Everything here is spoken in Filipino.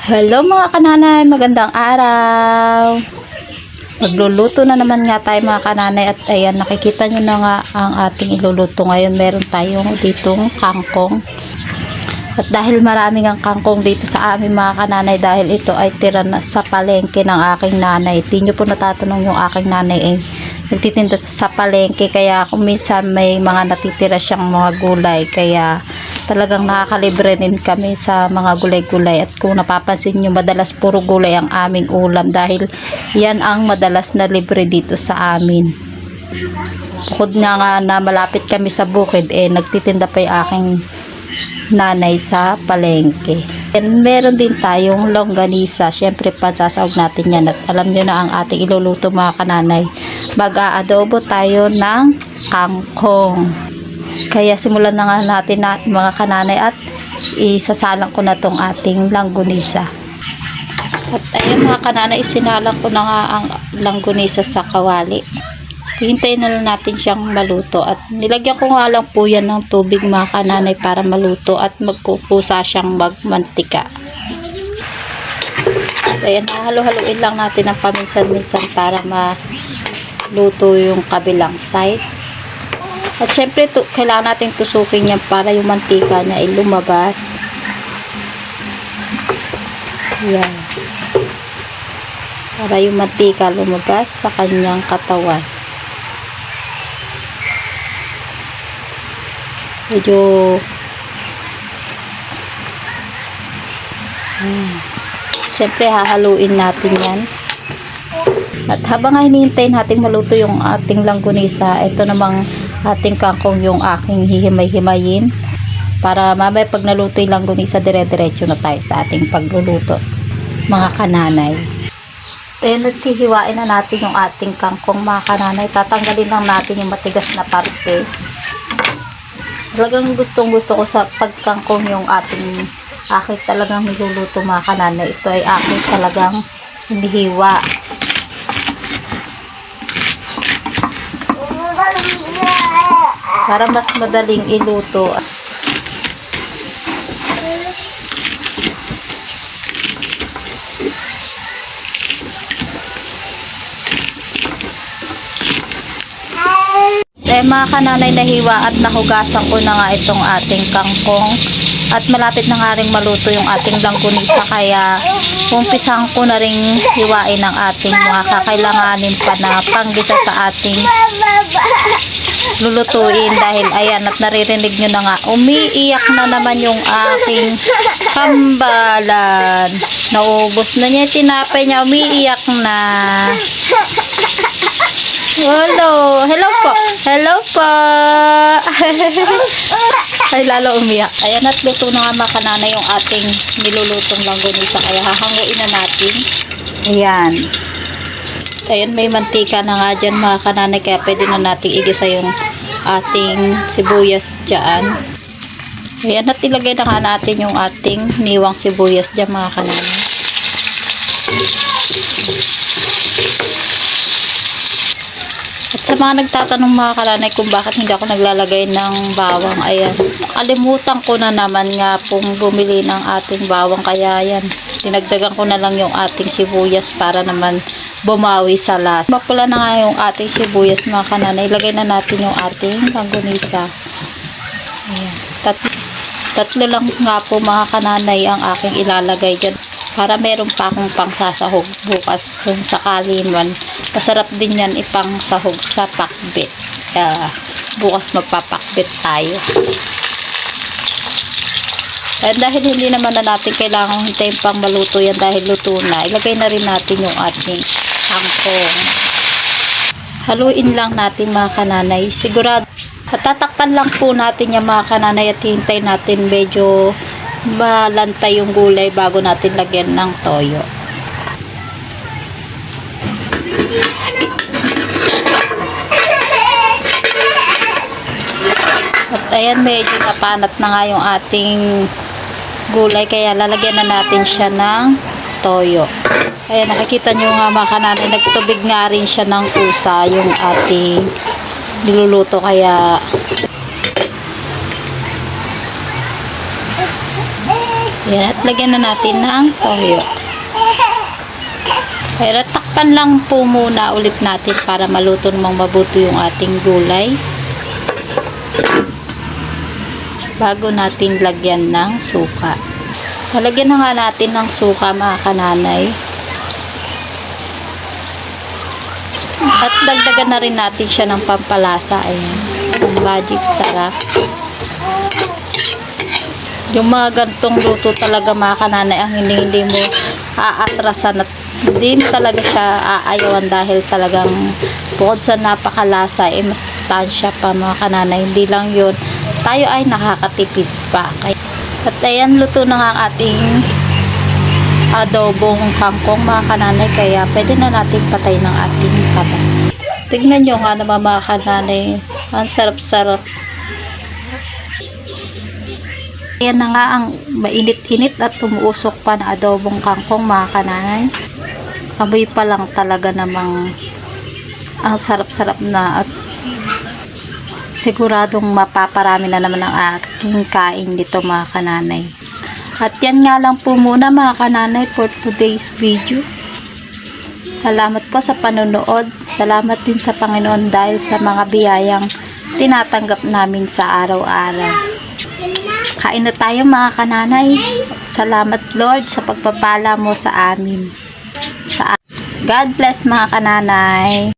Hello mga kananay, magandang araw. Magluluto na naman nga tayo mga kananay at ayan, nakikita nyo na nga ang ating iluluto ngayon. Meron tayong ditong kangkong. At dahil maraming ang kangkong dito sa amin mga kananay, dahil ito ay tira na sa palengke ng aking nanay. Di nyo po natatanong yung aking nanay nagtitinda sa palengke, kaya kung minsan may mga natitira siyang mga gulay, kaya talagang nakakalibre din kami sa mga gulay-gulay. At kung napapansin nyo, madalas puro gulay ang aming ulam dahil yan ang madalas na libre dito sa amin. Bukod nga na malapit kami sa bukid, nagtitinda pa yung aking nanay sa palengke. And meron din tayong longganisa. Syempre pansasahog natin yan. At alam nyo na ang ating iluluto mga kananay. Mag-aadobo tayo ng kangkong. Kaya simulan na nga natin mga kananay at isasalang ko na tong ating langgunisa. At ayun mga kananay, sinalang ko na nga ang langgunisa sa kawali. Hintayin na lang natin siyang maluto at nilagyan ko nga lang po yan ng tubig mga kananay para maluto at magkukusa siyang magmantika. At ayan, halo-haluin lang natin ng paminsan-minsan para maluto yung kabilang side. At syempre kailangan natin tusukin yan para yung mantika niya ay lumabas. Yan. Para yung mantika lumabas sa kanyang katawan. Medyo syempre hahaluin natin yan. At habang hinihintay natin maluto yung ating langgunisa, ito namang ating kangkong yung aking hihimay-himayin para mamaya pag naluto yung langgunisa, dire-diretso na tayo sa ating pagluluto mga kananay. Then naghihiwain na natin yung ating kangkong mga kananay. Tatanggalin lang natin yung matigas na parte. Talagang gustong-gusto ko sa pagkangkong yung aking talagang niluluto mga kananay. Ito ay aking talagang hinihiwa. Para mas madaling iluto. Mga kananay, nahiwa at nahugasan ko na nga itong ating kangkong at malapit na nga ring maluto yung ating langgunisa, kaya umpisahan ko na ring hiwain ang ating mga kakailanganin pa na panggisa sa ating lulutuin. Dahil ayan, at naririnig nyo na nga, umiiyak na naman yung aking kambalan. Naubos na niya yung tinapay niya, umiiyak na. Hello po. Hello po. Ay, lalo umiyak. Ayan, at luto na nga mga kananay yung ating nilulutong langgunisa. Kaya hahanguin na natin. Ayan. Ayan, may mantika na nga dyan mga kananay. Kaya pwede na natin igisa yung ating sibuyas dyan. Ayan, at ilagay na nga natin yung ating niwang sibuyas dyan mga kananay. At sa mga nagtatanong mga kananay kung bakit hindi ako naglalagay ng bawang, ayan, kalimutan ko na naman nga pong bumili ng ating bawang, kaya ayan, dinagdagan ko na lang yung ating sibuyas para naman bumawi sa lasa. Mapula na nga yung ating sibuyas mga kananay, ilagay na natin yung ating langgunisa. Ayan, tatlo lang nga po mga kananay ang aking ilalagay dyan para meron pa akong pangsasahog bukas kung sakali man. Masarap din yan ipang sahog sa pakbit. Bukas magpapakbit tayo. Dahil hindi naman na natin kailangan hintayin pang maluto yan dahil luto na, ilagay na rin natin yung ating kangkong. Haluin lang natin mga kananay. Sigurado, tatakpan lang po natin yung mga kananay at hintayin natin medyo malantay yung gulay bago natin lagyan ng toyo. At ayan, medyo napanat na nga yung ating gulay, kaya lalagyan na natin siya ng toyo. Ayan, nakikita nyo nga mga kananay, nagtubig nga rin siya ng kusa yung ating niluluto, kaya Yan, at lagyan na natin ng toyo. Pero takpan lang po muna ulit natin para maluto namang mabuto yung ating gulay. Bago natin lagyan ng suka. Nalagyan na nga natin ng suka mga kananay. At dagdagan na rin natin siya ng pampalasa. Ayan. Ang magic sarap. Yung mga gantong luto talaga mga kananay ang hindi mo aatrasan at hindi talaga siya aayawan dahil talagang bukod sa napakalasa masustansya pa mga kananay. Hindi lang yun, tayo ay nakakatipid pa. At ayan, luto na nga ang ating adobong kangkong mga kananay, kaya pwede na natin patay ng ating patay. Tignan nyo nga naman mga kananay, ang sarap-sarap. Ayan na nga ang mainit-init at tumuusok pa na adobong kangkong mga kananay. Amoy pa lang talaga namang ang sarap-sarap na at siguradong mapaparami na naman ang ating kain dito mga kananay. At yan nga lang po muna mga kananay for today's video. Salamat po sa panonood. Salamat din sa Panginoon dahil sa mga biyayang tinatanggap namin sa araw-araw. Kain na tayo mga kananay. Salamat Lord sa pagpapala mo sa amin. God bless mga kananay.